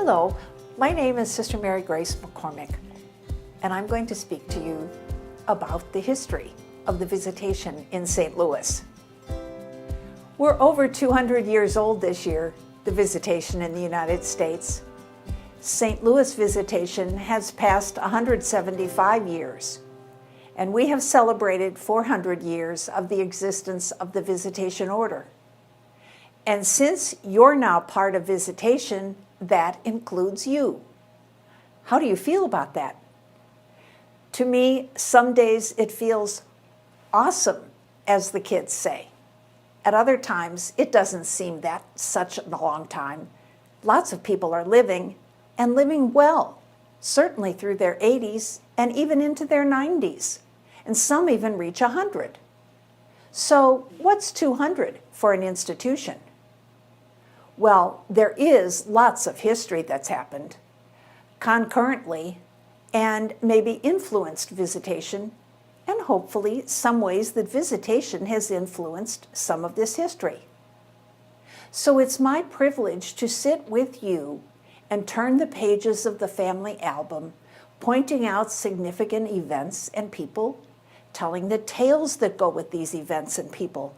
Hello, my name is Sister Mary Grace McCormack, and I'm going to speak to you about the history of the Visitation in St. Louis. We're over 200 years old this year, the Visitation in the United States. St. Louis Visitation has passed 175 years, and we have celebrated 400 years of the existence of the Visitation Order. And since you're now part of Visitation, that includes you. How do you feel about that? To me, some days it feels awesome, as the kids say. At other times, it doesn't seem that such a long time. Lots of people are living, and living well, certainly through their 80s and even into their 90s, and some even reach 100. So what's 200 for an institution? Well, there is lots of history that's happened concurrently and maybe influenced Visitation, and hopefully some ways that Visitation has influenced some of this history. So it's my privilege to sit with you and turn the pages of the family album, pointing out significant events and people, telling the tales that go with these events and people,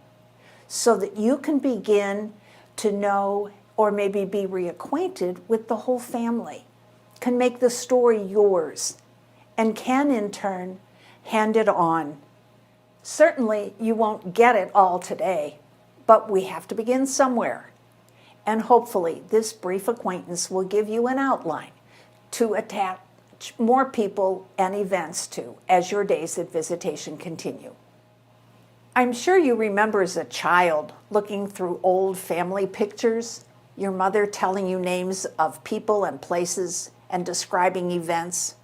so that you can begin to know or maybe be reacquainted with the whole family, can make the story yours, and can in turn hand it on. Certainly you won't get it all today, but we have to begin somewhere. And hopefully this brief acquaintance will give you an outline to attach more people and events to as your days at Visitation continue. I'm sure you remember as a child looking through old family pictures, your mother telling you names of people and places and describing events,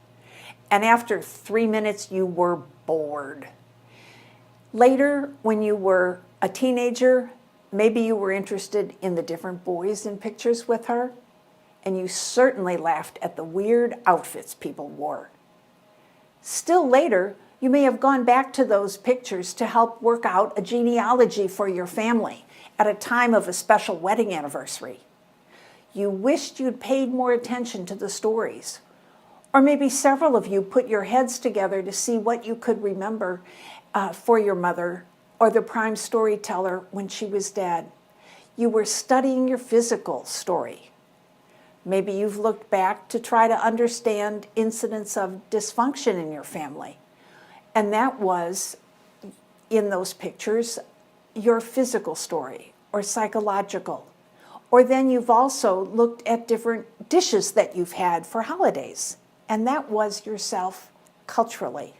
and after 3 minutes you were bored. Later, when you were a teenager, maybe you were interested in the different boys in pictures with her, and you certainly laughed at the weird outfits people wore. Still later, you may have gone back to those pictures to help work out a genealogy for your family at a time of a special wedding anniversary. You wished you'd paid more attention to the stories. Or maybe several of you put your heads together to see what you could remember for your mother or the prime storyteller when she was dead. You were studying your physical story. Maybe you've looked back to try to understand incidents of dysfunction in your family. And that was, in those pictures, your physical story or psychological. Or then you've also looked at different dishes that you've had for holidays. And that was yourself culturally.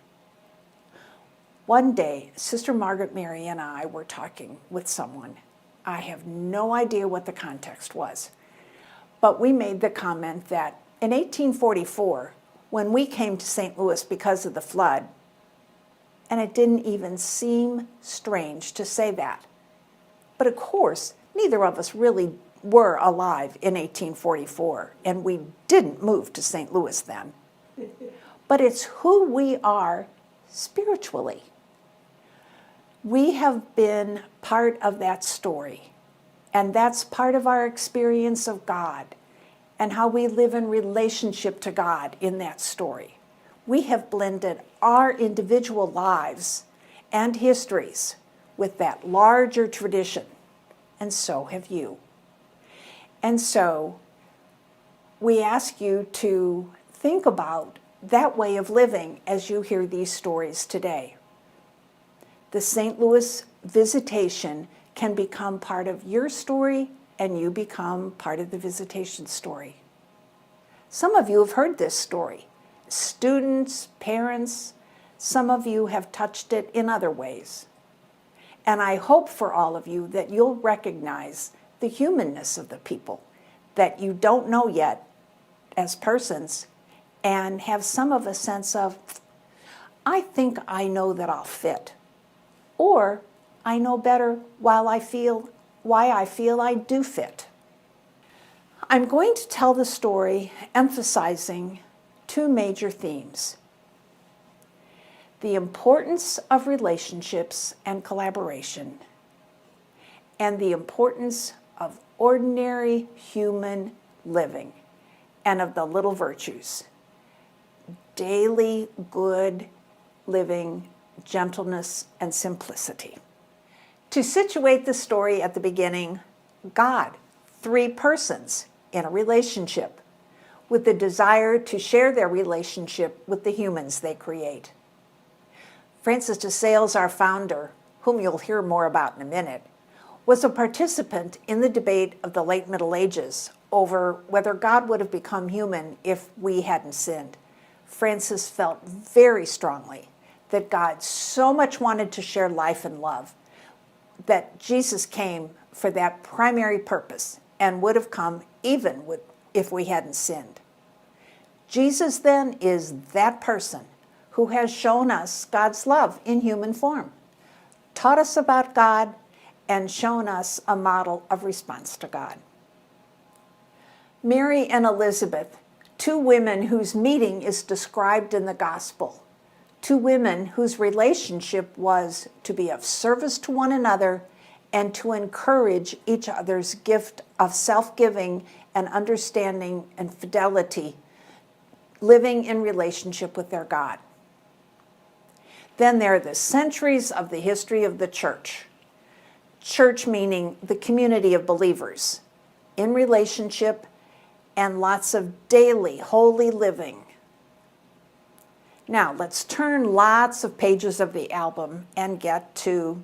One day, Sister Margaret Mary and I were talking with someone. I have no idea what the context was. But we made the comment that in 1844, when we came to St. Louis because of the flood, and it didn't even seem strange to say that. But of course, neither of us really were alive in 1844, and we didn't move to St. Louis then. But it's who we are spiritually. We have been part of that story, and that's part of our experience of God and how we live in relationship to God in that story. We have blended our individual lives and histories with that larger tradition, and so have you. And so we ask you to think about that way of living as you hear these stories today. The St. Louis Visitation can become part of your story, and you become part of the Visitation story. Some of you have heard this story. Students, parents, some of you have touched it in other ways. And I hope for all of you that you'll recognize the humanness of the people that you don't know yet as persons, and have some of a sense of, I think I know that I'll fit. Or I know better why I feel I do fit. I'm going to tell the story emphasizing two major themes: the importance of relationships and collaboration, and the importance of ordinary human living and of the little virtues. Daily good living, gentleness, and simplicity. To situate the story at the beginning, God, three persons in a relationship, with the desire to share their relationship with the humans they create. Francis de Sales, our founder, whom you'll hear more about in a minute, was a participant in the debate of the late Middle Ages over whether God would have become human if we hadn't sinned. Francis felt very strongly that God so much wanted to share life and love that Jesus came for that primary purpose and would have come even if we hadn't sinned. Jesus then is that person who has shown us God's love in human form, taught us about God, and shown us a model of response to God. Mary and Elizabeth, two women whose meeting is described in the gospel, two women whose relationship was to be of service to one another and to encourage each other's gift of self-giving and understanding and fidelity, living in relationship with their God. Then there are the centuries of the history of the church. Church meaning the community of believers in relationship and lots of daily holy living. Now let's turn lots of pages of the album and get to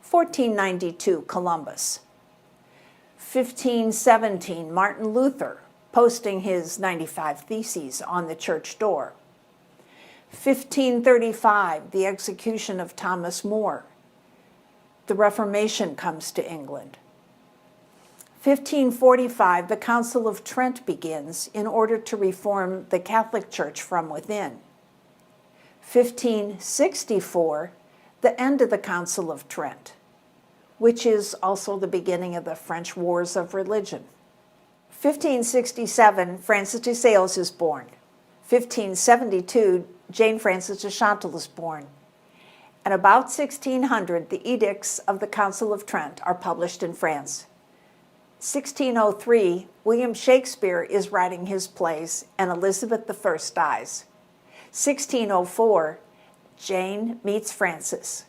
1492, Columbus. 1517, Martin Luther posting his 95 Theses on the church door. 1535, the execution of Thomas More. The Reformation comes to England. 1545, the Council of Trent begins in order to reform the Catholic Church from within. 1564, the end of the Council of Trent, which is also the beginning of the French Wars of Religion. 1567, Francis de Sales is born. 1572, Jane Frances de Chantal is born. And about 1600, the edicts of the Council of Trent are published in France. 1603, William Shakespeare is writing his plays, and Elizabeth I dies. 1604, Jane meets Francis.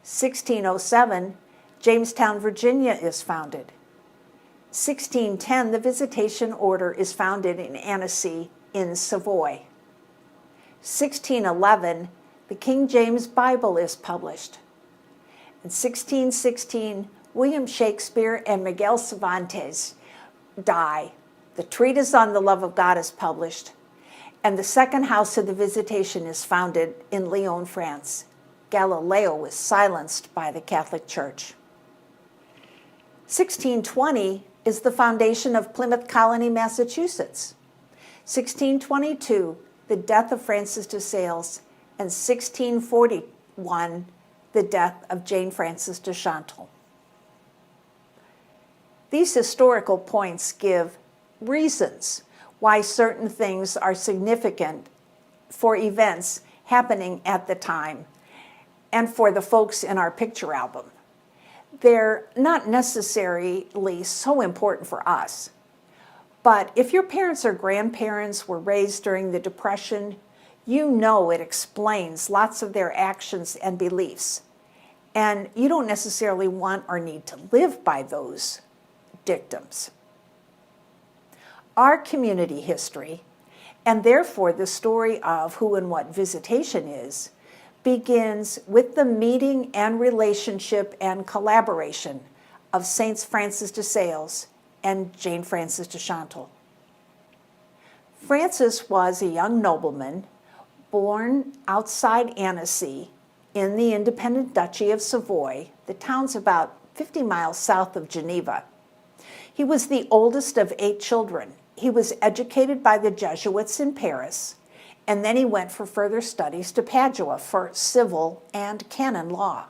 1607, Jamestown, Virginia is founded. 1610, the Visitation Order is founded in Annecy in Savoy. 1611, the King James Bible is published. In 1616, William Shakespeare and Miguel Cervantes die. The Treatise on the Love of God is published, and the second house of the Visitation is founded in Lyon, France. Galileo was silenced by the Catholic Church. 1620 is the foundation of Plymouth Colony, Massachusetts. 1622, the death of Francis de Sales, and 1641, the death of Jane Frances de Chantal. These historical points give reasons why certain things are significant for events happening at the time and for the folks in our picture album. They're not necessarily so important for us, but if your parents or grandparents were raised during the Depression, you know it explains lots of their actions and beliefs, and you don't necessarily want or need to live by those dictums. Our community history, and therefore the story of who and what Visitation is, begins with the meeting and relationship and collaboration of Saints Francis de Sales and Jane Frances de Chantal. Francis was a young nobleman born outside Annecy in the independent Duchy of Savoy. The town's about 50 miles south of Geneva. He was the oldest of 8 children. He was educated by the Jesuits in Paris, and then he went for further studies to Padua for civil and canon law.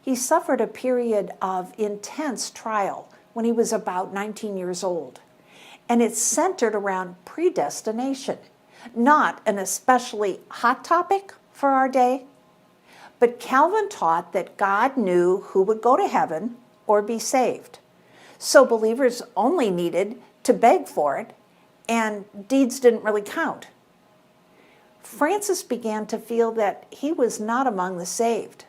He suffered a period of intense trial when he was about 19 years old, and it centered around predestination, not an especially hot topic for our day, but Calvin taught that God knew who would go to heaven or be saved. So believers only needed to beg for it and deeds didn't really count. Francis began to feel that he was not among the saved.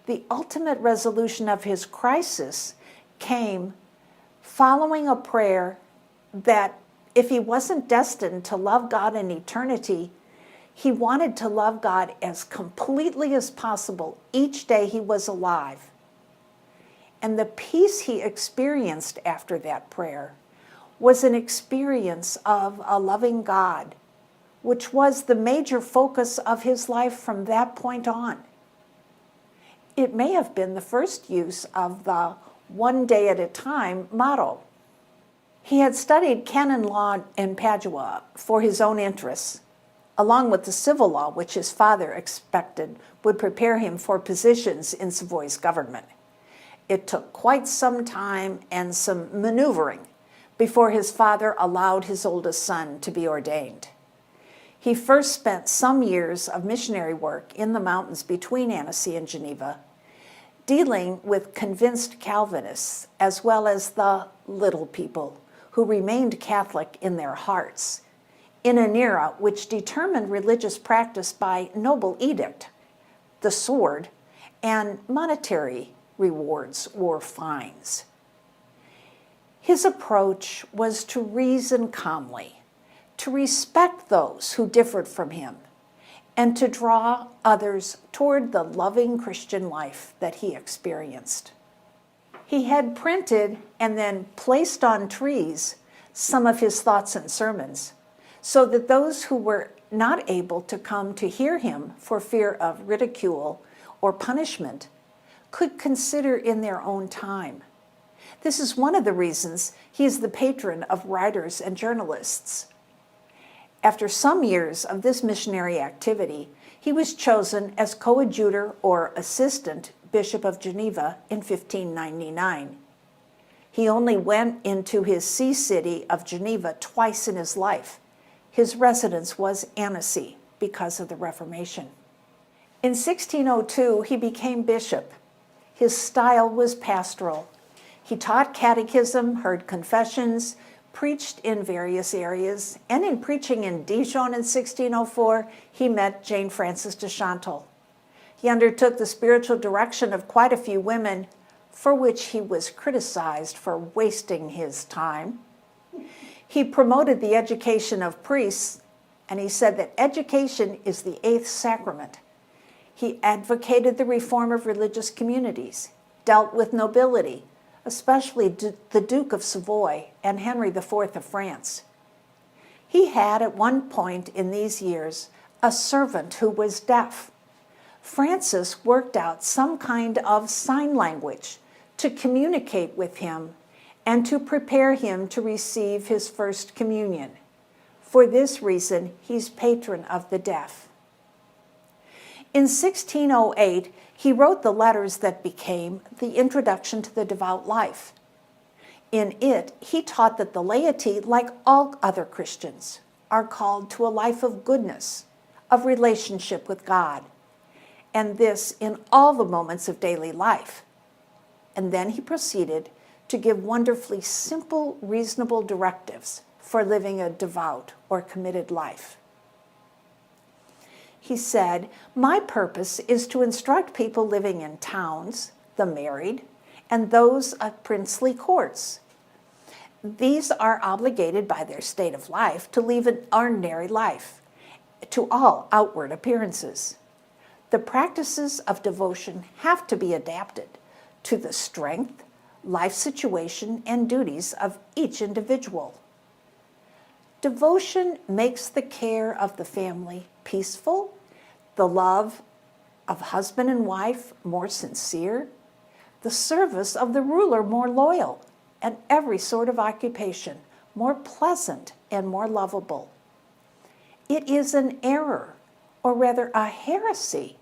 The ultimate resolution of his crisis came following a prayer that if he wasn't destined to love God in eternity, he wanted to love God as completely as possible each day he was alive. And the peace he experienced after that prayer was an experience of a loving God, which was the major focus of his life from that point on. It may have been the first use of the one day at a time motto. He had studied canon law in Padua for his own interests, along with the civil law which his father expected would prepare him for positions in Savoy's government. It took quite some time and some maneuvering before his father allowed his oldest son to be ordained. He first spent some years of missionary work in the mountains between Annecy and Geneva, dealing with convinced Calvinists as well as the little people who remained Catholic in their hearts, in an era which determined religious practice by noble edict, the sword, and monetary rewards or fines. His approach was to reason calmly, to respect those who differed from him, and to draw others toward the loving Christian life that he experienced. He had printed and then placed on trees some of his thoughts and sermons, so that those who were not able to come to hear him for fear of ridicule or punishment could consider in their own time. This is one of the reasons he is the patron of writers and journalists. After some years of this missionary activity, he was chosen as coadjutor or assistant Bishop of Geneva in 1599. He only went into his see city of Geneva twice in his life. His residence was Annecy because of the Reformation. In 1602, he became bishop. His style was pastoral. He taught catechism, heard confessions, preached in various areas, and in preaching in Dijon in 1604, he met Jane Frances de Chantal. He undertook the spiritual direction of quite a few women, for which he was criticized for wasting his time. He promoted the education of priests, and he said that education is the eighth sacrament. He advocated the reform of religious communities, dealt with nobility, especially the Duke of Savoy and Henry IV of France. He had at one point in these years a servant who was deaf. Francis worked out some kind of sign language to communicate with him and to prepare him to receive his first communion. For this reason, he's patron of the deaf. In 1608, he wrote the letters that became the Introduction to the Devout Life. In it, he taught that the laity, like all other Christians, are called to a life of goodness, of relationship with God, and this in all the moments of daily life. And then he proceeded to give wonderfully simple, reasonable directives for living a devout or committed life. He said, "My purpose is to instruct people living in towns, the married, and those of princely courts. These are obligated by their state of life to lead an ordinary life, to all outward appearances. The practices of devotion have to be adapted to the strength, life situation, and duties of each individual. Devotion makes the care of the family peaceful, the love of husband and wife more sincere, the service of the ruler more loyal, and every sort of occupation more pleasant and more lovable. It is an error, or rather a heresy,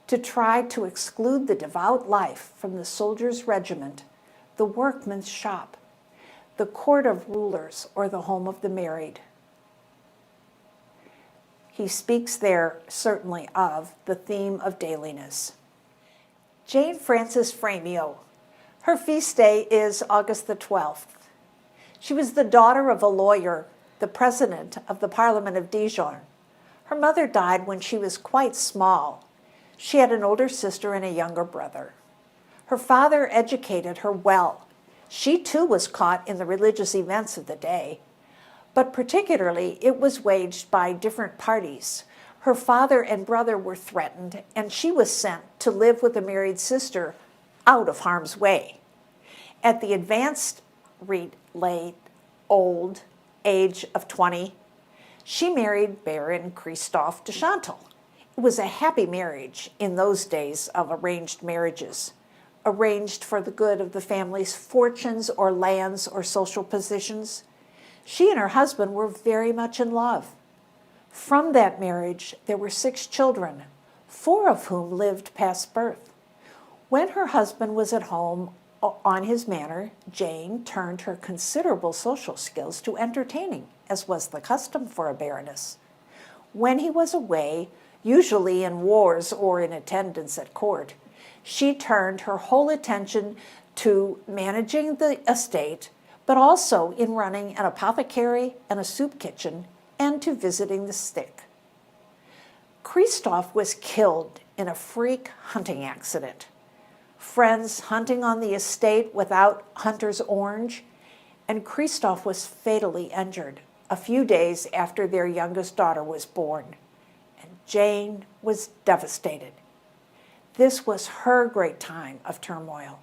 to try to exclude the devout life from the soldier's regiment, the workman's shop, the court of rulers, or the home of the married." He speaks there certainly of the theme of dailiness. Jane Frances Framio. Her feast day is August the 12th. She was the daughter of a lawyer the president of the Parliament of Dijon. Her mother died when she was quite small. She had an older sister and a younger brother. Her father educated her well. She too was caught in the religious events of the day, but particularly it was waged by different parties. Her father and brother were threatened, and she was sent to live with a married sister out of harm's way. At the advanced, late, old age of 20, she married Baron Christophe de Chantal. It was a happy marriage in those days of arranged marriages, arranged for the good of the family's fortunes or lands or social positions. She and her husband were very much in love. From that marriage, there were 6 children, 4 of whom lived past birth. When her husband was at home on his manor, Jane turned her considerable social skills to entertaining, as was the custom for a baroness. When he was away, usually in wars or in attendance at court, she turned her whole attention to managing the estate, but also in running an apothecary and a soup kitchen, and to visiting the sick. Christophe was killed in a freak hunting accident. Friends hunting on the estate without hunter's orange, and Christophe was fatally injured a few days after their youngest daughter was born, and Jane was devastated. This was her great time of turmoil.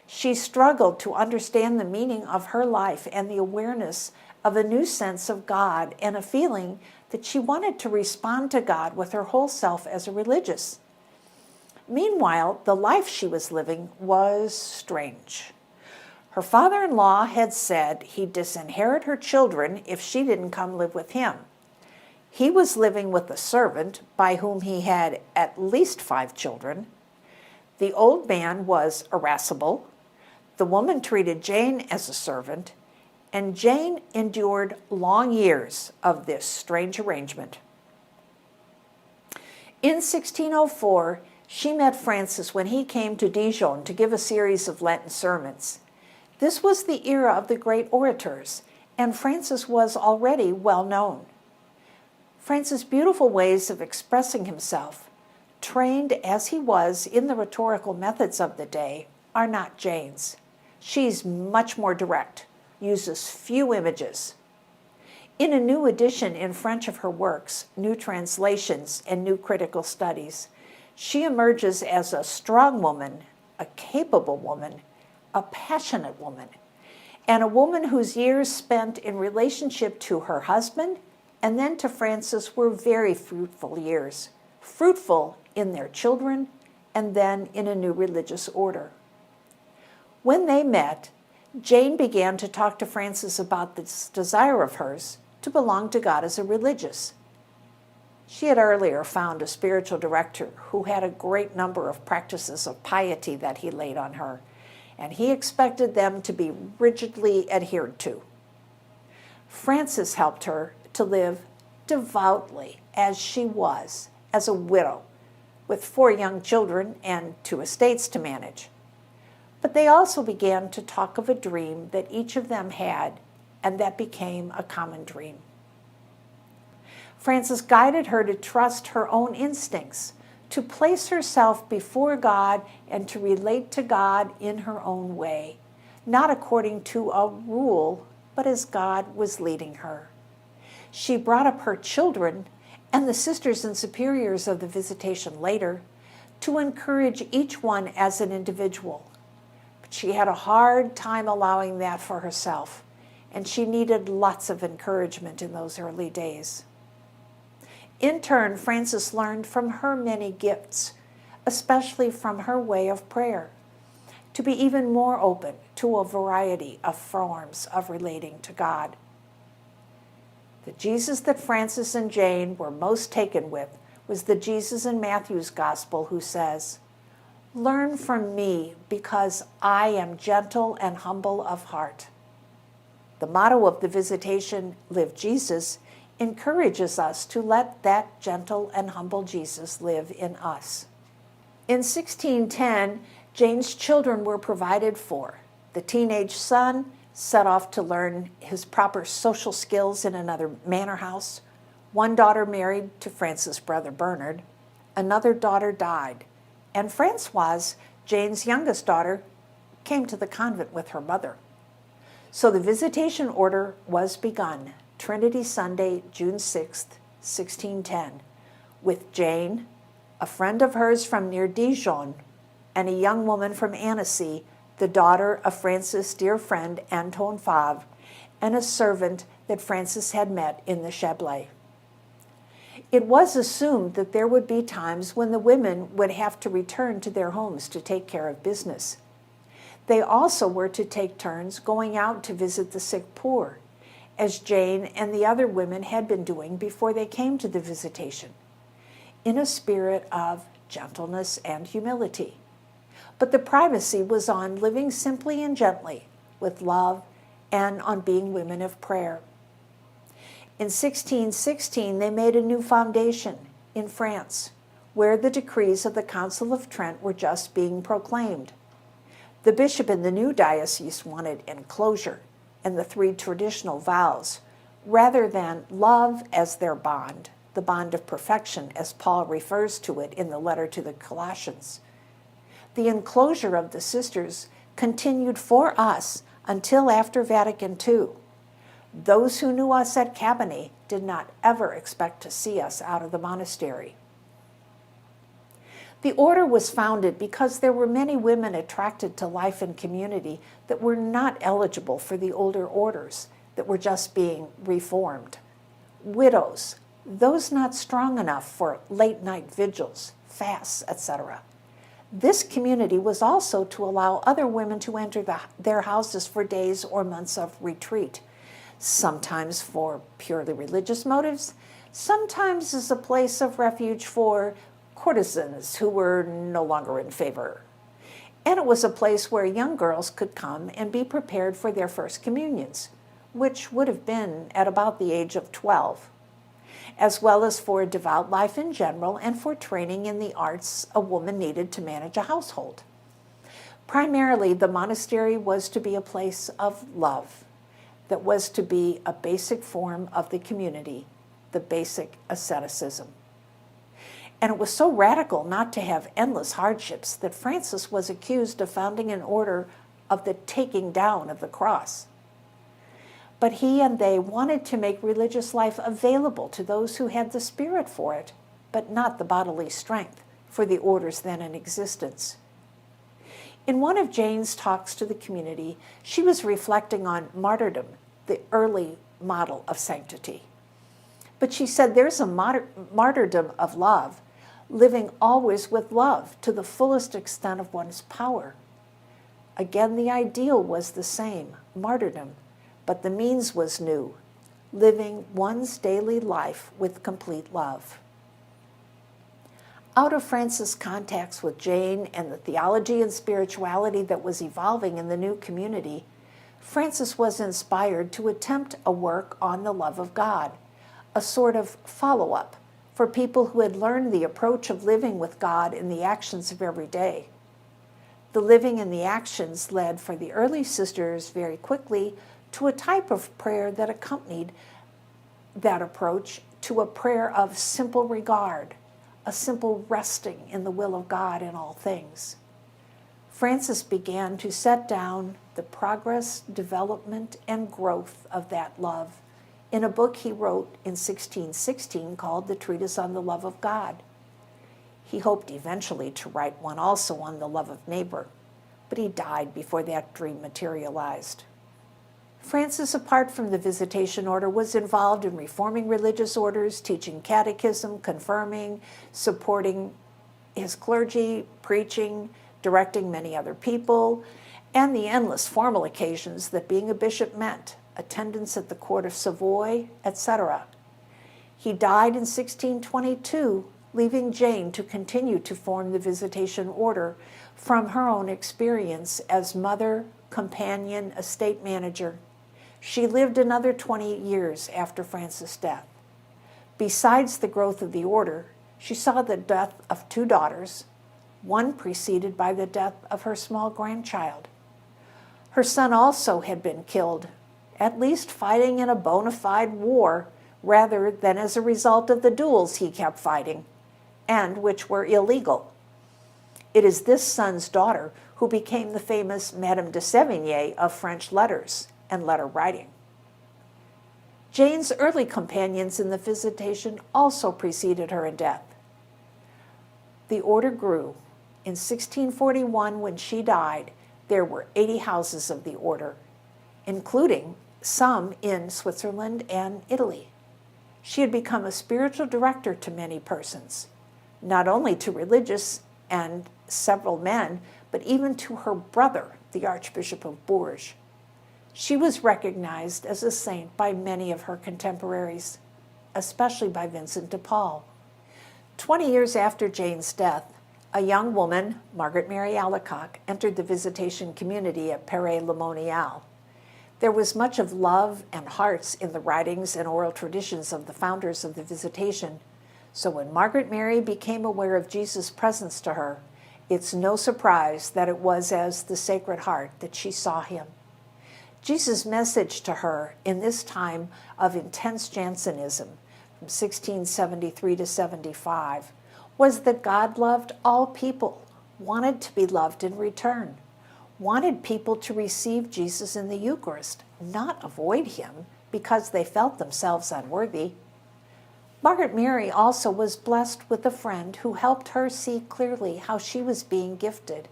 She struggled to understand the meaning of her life and the awareness of a new sense of God and a feeling that she wanted to respond to God with her whole self as a religious. Meanwhile, the life she was living was strange. Her father-in-law had said he'd disinherit her children if she didn't come live with him. He was living with a servant by whom he had at least 5 children. The old man was irascible. The woman treated Jane as a servant, and Jane endured long years of this strange arrangement. In 1604, she met Francis when he came to Dijon to give a series of Lenten sermons. This was the era of the great orators, and Francis was already well known. Francis' beautiful ways of expressing himself, trained as he was in the rhetorical methods of the day, are not Jane's. She's much more direct, uses few images. In a new edition in French of her works, new translations, and new critical studies, she emerges as a strong woman, a capable woman, a passionate woman, and a woman whose years spent in relationship to her husband and then to Francis were very fruitful years, fruitful in their children and then in a new religious order. When they met, Jane began to talk to Francis about this desire of hers to belong to God as a religious. She had earlier found a spiritual director who had a great number of practices of piety that he laid on her, and he expected them to be rigidly adhered to. Francis helped her to live devoutly as she was, as a widow, with 4 young children and 2 estates to manage. But they also began to talk of a dream that each of them had, and that became a common dream. Francis guided her to trust her own instincts, to place herself before God and to relate to God in her own way, not according to a rule, but as God was leading her. She brought up her children and the sisters and superiors of the Visitation later to encourage each one as an individual. But she had a hard time allowing that for herself, and she needed lots of encouragement in those early days. In turn, Francis learned from her many gifts, especially from her way of prayer, to be even more open to a variety of forms of relating to God. The Jesus that Francis and Jane were most taken with was the Jesus in Matthew's Gospel who says, "Learn from me because I am gentle and humble of heart." The motto of the Visitation, Live Jesus, encourages us to let that gentle and humble Jesus live in us. In 1610, Jane's children were provided for, the teenage son set off to learn his proper social skills in another manor house. One daughter married to Francis' brother Bernard. Another daughter died, and Francoise, Jane's youngest daughter, came to the convent with her mother. So the Visitation Order was begun, Trinity Sunday, June 6th, 1610, with Jane, a friend of hers from near Dijon, and a young woman from Annecy, the daughter of Francis' dear friend Antoine Favre, and a servant that Francis had met in the Chablais. It was assumed that there would be times when the women would have to return to their homes to take care of business. They also were to take turns going out to visit the sick poor, as Jane and the other women had been doing before they came to the visitation, in a spirit of gentleness and humility. But the primacy was on living simply and gently, with love, and on being women of prayer. In 1616, they made a new foundation in France, where the decrees of the Council of Trent were just being proclaimed. The bishop in the new diocese wanted enclosure and the 3 traditional vows, rather than love as their bond, the bond of perfection, as Paul refers to it in the letter to the Colossians. The enclosure of the sisters continued for us until after Vatican II. Those who knew us at Cabannes did not ever expect to see us out of the monastery. The order was founded because there were many women attracted to life and community that were not eligible for the older orders that were just being reformed. Widows, those not strong enough for late-night vigils, fasts, etc. This community was also to allow other women to enter their houses for days or months of retreat, sometimes for purely religious motives, sometimes as a place of refuge for courtesans who were no longer in favor. And it was a place where young girls could come and be prepared for their first communions, which would have been at about the age of 12, as well as for a devout life in general and for training in the arts a woman needed to manage a household. Primarily, the monastery was to be a place of love, that was to be a basic form of the community, the basic asceticism. And it was so radical not to have endless hardships that Francis was accused of founding an order of the taking down of the cross. But he and they wanted to make religious life available to those who had the spirit for it, but not the bodily strength for the orders then in existence. In one of Jane's talks to the community, she was reflecting on martyrdom, the early model of sanctity. But she said there's a martyrdom of love, living always with love to the fullest extent of one's power. Again, the ideal was the same, martyrdom, but the means was new, living one's daily life with complete love. Out of Francis' contacts with Jane and the theology and spirituality that was evolving in the new community, Francis was inspired to attempt a work on the love of God, a sort of follow-up for people who had learned the approach of living with God in the actions of every day. The living and the actions led for the early sisters very quickly to a type of prayer that accompanied that approach, to a prayer of simple regard, a simple resting in the will of God in all things. Francis began to set down the progress, development, and growth of that love in a book he wrote in 1616 called The Treatise on the Love of God. He hoped eventually to write one also on the love of neighbor, but he died before that dream materialized. Francis, apart from the Visitation Order, was involved in reforming religious orders, teaching catechism, confirming, supporting his clergy, preaching, directing many other people, and the endless formal occasions that being a bishop meant, attendance at the court of Savoy, etc. He died in 1622, leaving Jane to continue to form the Visitation Order from her own experience as mother, companion, estate manager. She lived another 20 years after Francis' death. Besides the growth of the order, she saw the death of 2 daughters, one preceded by the death of her small grandchild. Her son also had been killed, at least fighting in a bona fide war rather than as a result of the duels he kept fighting, and which were illegal. It is this son's daughter who became the famous Madame de Sévigné of French letters and letter writing. Jane's early companions in the Visitation also preceded her in death. The order grew. In 1641, when she died, there were 80 houses of the order, including some in Switzerland and Italy. She had become a spiritual director to many persons, not only to religious and several men, but even to her brother, the Archbishop of Bourges. She was recognized as a saint by many of her contemporaries, especially by Vincent de Paul. 20 years after Jane's death, a young woman, Margaret Mary Alacoque, entered the Visitation community at Paray-le-Monial. There was much of love and hearts in the writings and oral traditions of the founders of the Visitation, so when Margaret Mary became aware of Jesus' presence to her, it's no surprise that it was as the Sacred Heart that she saw him. Jesus' message to her in this time of intense Jansenism, from 1673 to 75, was that God loved all people, wanted to be loved in return, wanted people to receive Jesus in the Eucharist, not avoid him because they felt themselves unworthy. Margaret Mary also was blessed with a friend who helped her see clearly how she was being gifted,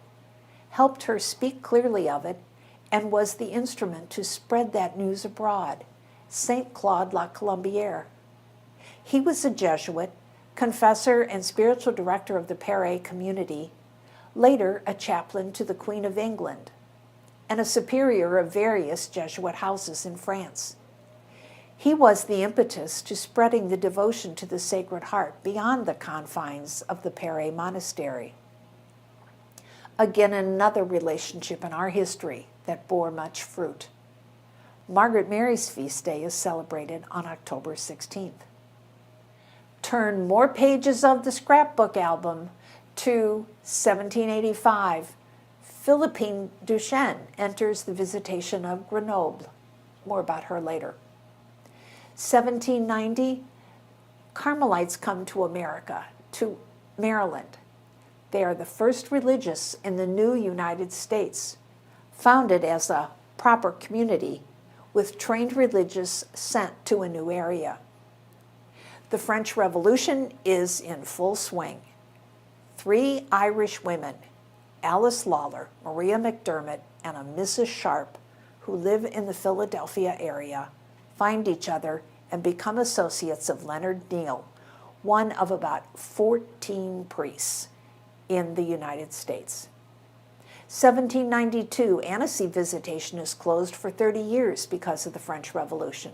helped her speak clearly of it, and was the instrument to spread that news abroad, Saint Claude La Colombière. He was a Jesuit, confessor and spiritual director of the Paray community, later a chaplain to the Queen of England, and a superior of various Jesuit houses in France. He was the impetus to spreading the devotion to the Sacred Heart beyond the confines of the Paray Monastery. Again, another relationship in our history that bore much fruit. Margaret Mary's feast day is celebrated on October 16th. Turn more pages of the scrapbook album to 1785. Philippine Duchesne enters the Visitation of Grenoble. More about her later. 1790, Carmelites come to America, to Maryland. They are the first religious in the new United States, founded as a proper community with trained religious sent to a new area. The French Revolution is in full swing. 3 Irish women, Alice Lawler, Maria McDermott, and a Mrs. Sharp, who live in the Philadelphia area, find each other and become associates of Leonard Neale, one of about 14 priests in the United States. 1792, Annecy Visitation is closed for 30 years because of the French Revolution.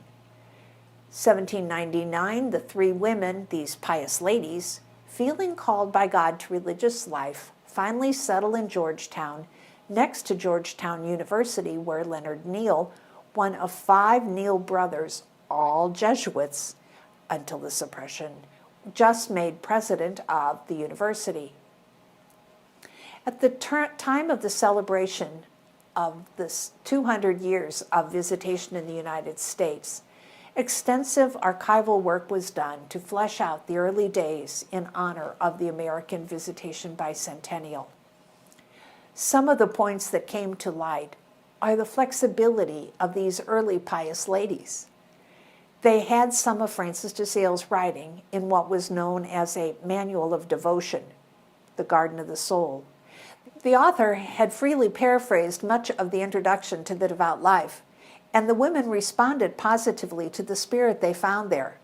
1799, the 3 women, these pious ladies, feeling called by God to religious life, finally settle in Georgetown, next to Georgetown University, where Leonard Neale, one of 5 Neale brothers, all Jesuits, until the suppression, just made president of the university. At the time of the celebration of this 200 years of visitation in the United States, extensive archival work was done to flesh out the early days in honor of the American Visitation Bicentennial. Some of the points that came to light are the flexibility of these early pious ladies. They had some of Francis de Sales' writing in what was known as a Manual of Devotion, The Garden of the Soul. The author had freely paraphrased much of the introduction to the devout life, and the women responded positively to the spirit they found there.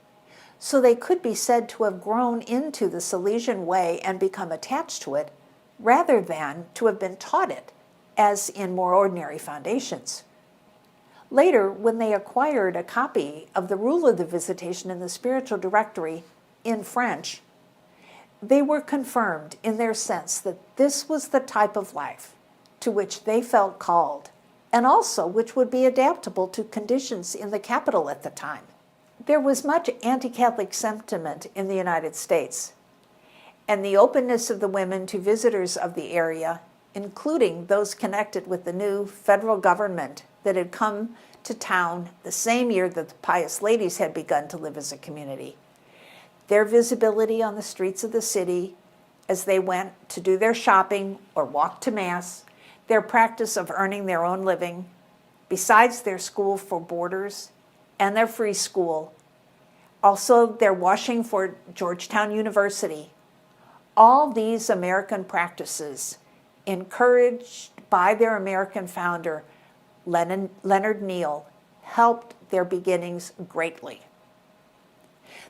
So they could be said to have grown into the Salesian way and become attached to it, rather than to have been taught it, as in more ordinary foundations. Later, when they acquired a copy of the Rule of the Visitation in the Spiritual Directory in French, they were confirmed in their sense that this was the type of life to which they felt called, and also which would be adaptable to conditions in the capital at the time. There was much anti-Catholic sentiment in the United States, and the openness of the women to visitors of the area including those connected with the new federal government that had come to town the same year that the Pious Ladies had begun to live as a community. Their visibility on the streets of the city as they went to do their shopping or walk to Mass, their practice of earning their own living, besides their school for boarders and their free school, also their washing for Georgetown University. All these American practices, encouraged by their American founder, Leonard Neal, helped their beginnings greatly.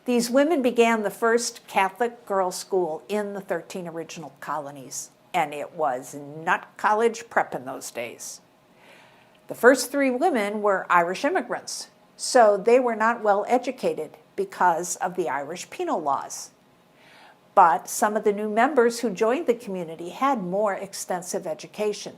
These women began the first Catholic girls' school in the 13 original colonies, and it was not college prep in those days. The first 3 women were Irish immigrants, so they were not well educated because of the Irish penal laws. But some of the new members who joined the community had more extensive education.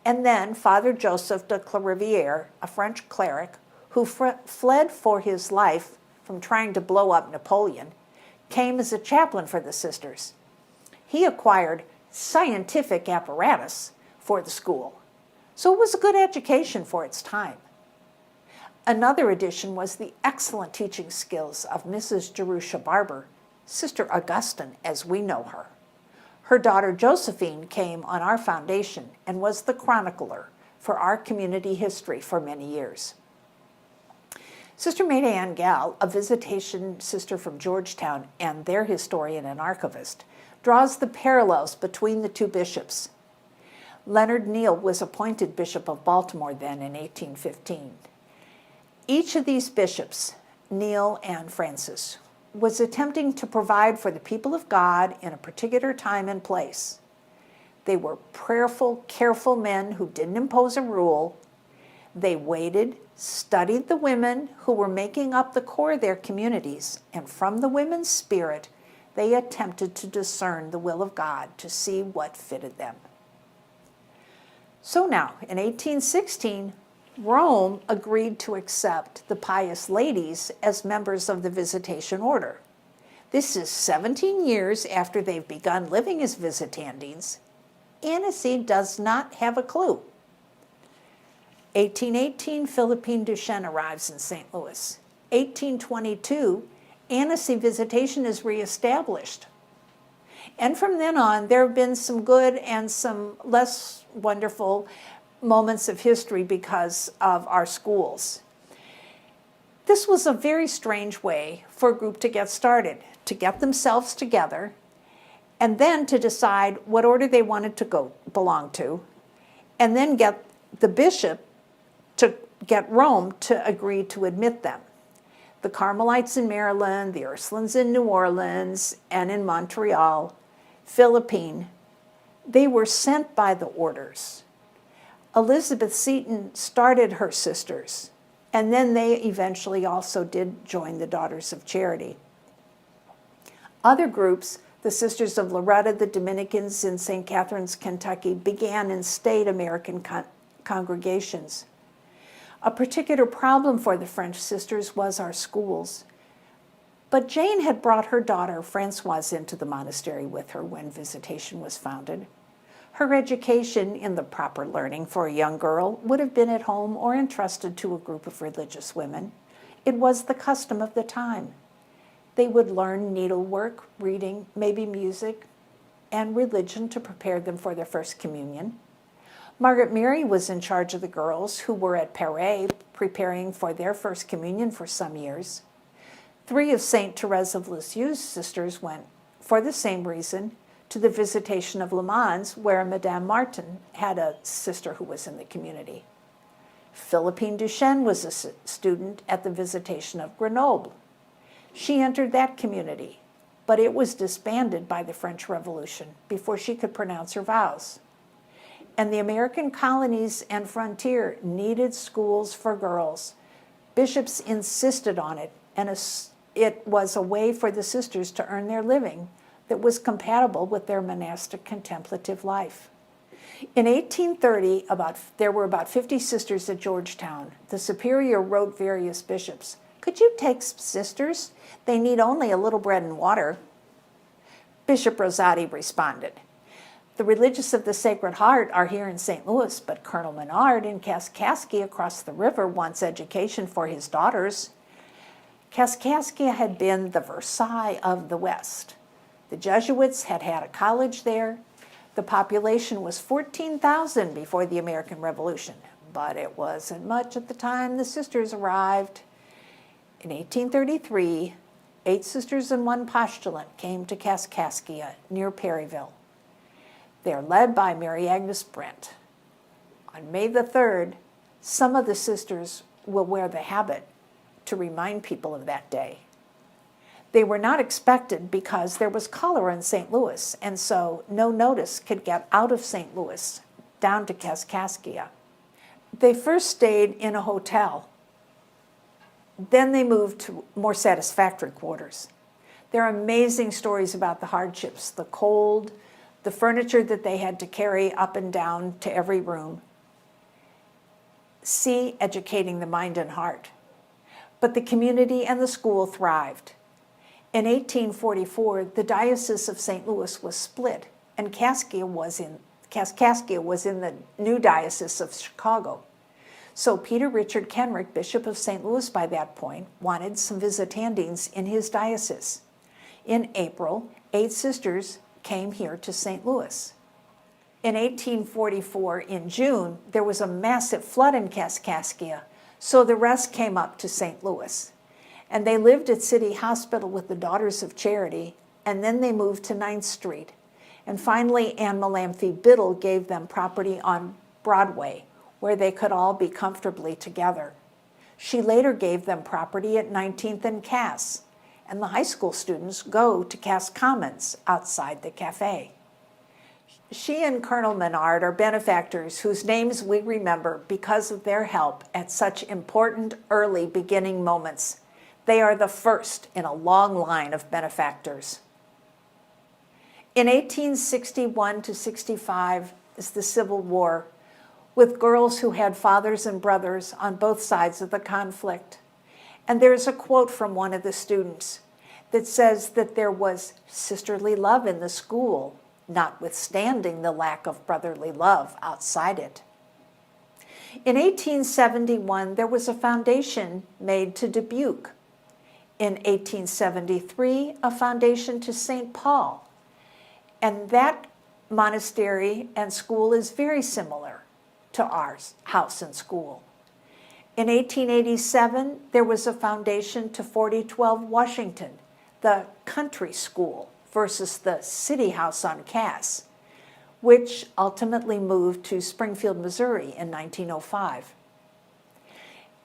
And then Father Joseph de Clariviere, a French cleric who fled for his life from trying to blow up Napoleon, came as a chaplain for the sisters. He acquired scientific apparatus for the school, so it was a good education for its time. Another addition was the excellent teaching skills of Mrs. Jerusha Barber, Sister Augustine as we know her. Her daughter Josephine came on our foundation and was the chronicler for our community history for many years. Sister Maida Ann Gall, a visitation sister from Georgetown and their historian and archivist, draws the parallels between the 2 bishops. Leonard Neal was appointed Bishop of Baltimore then in 1815. Each of these bishops, Neal and Francis, was attempting to provide for the people of God in a particular time and place. They were prayerful, careful men who didn't impose a rule. They waited, studied the women who were making up the core of their communities, and from the women's spirit, they attempted to discern the will of God to see what fitted them. So now, in 1816, Rome agreed to accept the Pious Ladies as members of the Visitation Order. This is 17 years after they've begun living as visitandines. Annecy does not have a clue. 1818, Philippine Duchesne arrives in St. Louis. 1822, Annecy Visitation is reestablished. And from then on, there have been some good and some less wonderful moments of history because of our schools. This was a very strange way for a group to get started, to get themselves together, and then to decide what order they wanted to belong to, and then get the bishop to get Rome to agree to admit them. The Carmelites in Maryland, the Ursulines in New Orleans, and in Montreal, Philippine, they were sent by the orders. Elizabeth Seton started her sisters, and then they eventually also did join the Daughters of Charity. Other groups, the Sisters of Loretta, the Dominicans in St. Catharines, Kentucky, began and stayed American congregations. A particular problem for the French sisters was our schools. But Jane had brought her daughter, Françoise, into the monastery with her when Visitation was founded. Her education in the proper learning for a young girl would have been at home or entrusted to a group of religious women. It was the custom of the time. They would learn needlework, reading, maybe music, and religion to prepare them for their first communion. Margaret Mary was in charge of the girls who were at Paris preparing for their first communion for some years. 3 of St. Therese of Lisieux's sisters went, for the same reason, to the Visitation of Le Mans, where Madame Martin had a sister who was in the community. Philippine Duchesne was a student at the Visitation of Grenoble. She entered that community, but it was disbanded by the French Revolution before she could pronounce her vows. And the American colonies and frontier needed schools for girls. Bishops insisted on it, and it was a way for the sisters to earn their living that was compatible with their monastic contemplative life. In 1830, there were about 50 sisters at Georgetown. The superior wrote various bishops, "Could you take sisters? They need only a little bread and water." Bishop Rosati responded, The religious of the Sacred Heart are here in St. Louis, but Colonel Menard in Kaskaskia across the river wants education for his daughters. Kaskaskia had been the Versailles of the West. The Jesuits had had a college there. The population was 14,000 before the American Revolution, but it wasn't much at the time the sisters arrived. In 1833, 8 sisters and 1 postulant came to Kaskaskia near Perryville. They are led by Mary Agnes Brent. On May the 3rd, some of the sisters will wear the habit to remind people of that day. They were not expected because there was cholera in St. Louis, and so no notice could get out of St. Louis down to Kaskaskia. They first stayed in a hotel. Then they moved to more satisfactory quarters. There are amazing stories about the hardships, the cold, the furniture that they had to carry up and down to every room. See, educating the mind and heart. But the community and the school thrived. In 1844, the Diocese of St. Louis was split, and Kaskaskia was in the new Diocese of Chicago. So Peter Richard Kenrick, Bishop of St. Louis by that point, wanted some visitandines in his diocese. In April, 8 sisters came here to St. Louis. In 1844, in June, there was a massive flood in Kaskaskia, so the rest came up to St. Louis. And they lived at City Hospital with the Daughters of Charity, and then they moved to 9th Street. And finally, Anne Malamphy Biddle gave them property on Broadway, where they could all be comfortably together. She later gave them property at 19th and Cass, and the high school students go to Cass Commons outside the cafe. She and Colonel Menard are benefactors whose names we remember because of their help at such important early beginning moments. They are the first in a long line of benefactors. In 1861 to 65 is the Civil War, with girls who had fathers and brothers on both sides of the conflict. And there's a quote from one of the students that says that there was sisterly love in the school, notwithstanding the lack of brotherly love outside it. In 1871, there was a foundation made to Dubuque. In 1873, a foundation to St. Paul. And that monastery and school is very similar to our house and school. In 1887, there was a foundation to 4012 Washington, the country school versus the city house on Cass, which ultimately moved to Springfield, Missouri in 1905.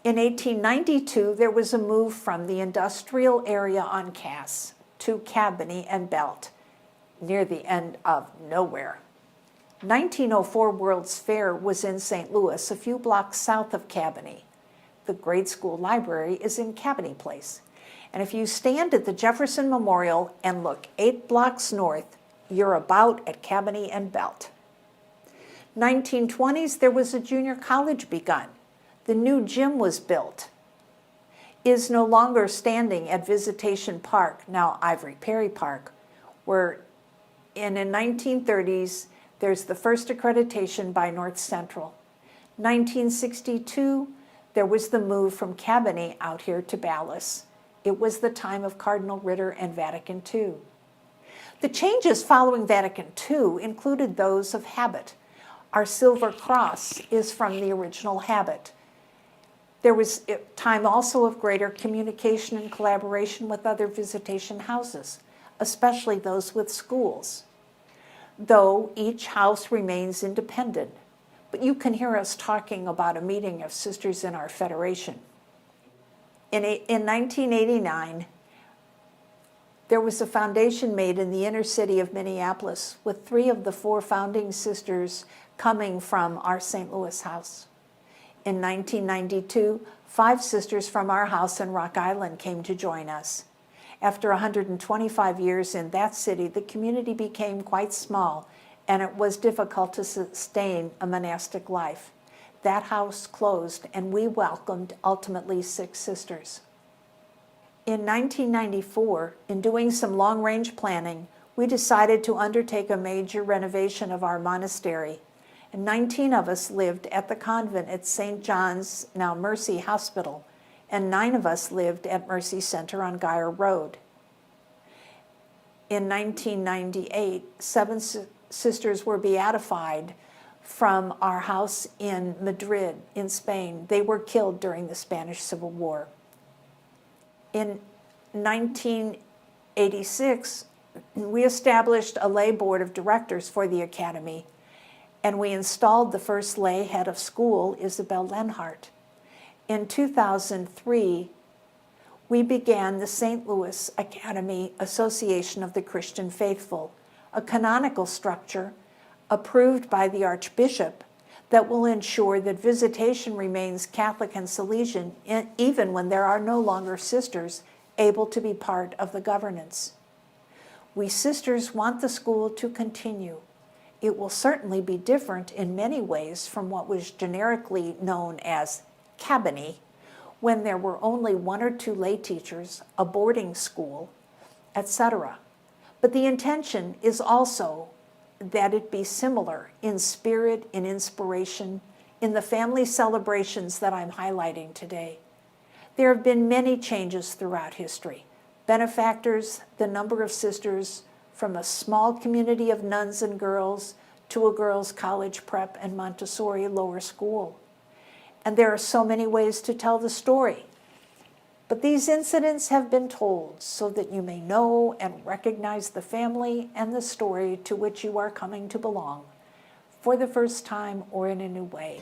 In 1892, there was a move from the industrial area on Cass to Cabany and Belt, near the end of nowhere. 1904 World's Fair was in St. Louis, a few blocks south of Cabany. The grade school library is in Cabany Place. And if you stand at the Jefferson Memorial and look 8 blocks north, you're about at Cabany and Belt. 1920s, there was a junior college begun. The new gym was built. Is no longer standing at Visitation Park, now Ivory Perry Park, where in the 1930s, there's the first accreditation by North Central. 1962, there was the move from Cabany out here to Ballas. It was the time of Cardinal Ritter and Vatican II. The changes following Vatican II included those of habit. Our silver cross is from the original habit. There was a time also of greater communication and collaboration with other visitation houses, especially those with schools, though each house remains independent. But you can hear us talking about a meeting of sisters in our federation. In 1989, there was a foundation made in the inner city of Minneapolis with 3 of the 4 founding sisters coming from our St. Louis house. In 1992, 5 sisters from our house in Rock Island came to join us. After 125 years in that city, the community became quite small, and it was difficult to sustain a monastic life. That house closed, and we welcomed ultimately 6 sisters. In 1994, in doing some long-range planning, we decided to undertake a major renovation of our monastery, and 19 of us lived at the convent at St. John's, now Mercy Hospital, and 9 of us lived at Mercy Center on Geyer Road. In 1998, 7 sisters were beatified from our house in Madrid, in Spain. They were killed during the Spanish Civil War. In 1986, we established a lay board of directors for the academy, and we installed the first lay head of school, Isabel Lenhart. In 2003, we began the St. Louis Academy Association of the Christian Faithful, a canonical structure approved by the Archbishop that will ensure that visitation remains Catholic and Salesian even when there are no longer sisters able to be part of the governance. We sisters want the school to continue. It will certainly be different in many ways from what was generically known as Cabiny, when there were only 1 or 2 lay teachers, a boarding school, etc. But the intention is also that it be similar in spirit, in inspiration, in the family celebrations that I'm highlighting today. There have been many changes throughout history. Benefactors, the number of sisters, from a small community of nuns and girls to a girls' college prep and Montessori lower school. And there are so many ways to tell the story. But these incidents have been told so that you may know and recognize the family and the story to which you are coming to belong for the first time or in a new way.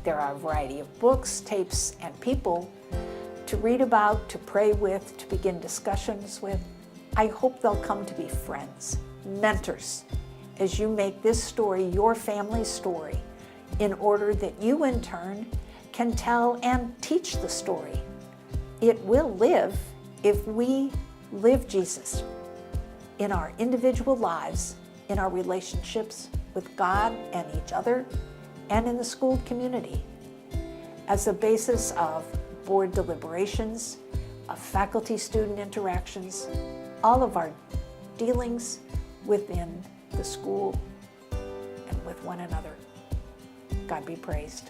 There are a variety of books, tapes, and people to read about, to pray with, to begin discussions with. I hope they'll come to be friends, mentors, as you make this story your family story, in order that you in turn can tell and teach the story. It will live if we live Jesus in our individual lives, in our relationships with God and each other, and in the school community, as a basis of board deliberations, of faculty-student interactions, all of our dealings within the school and with one another. God be praised.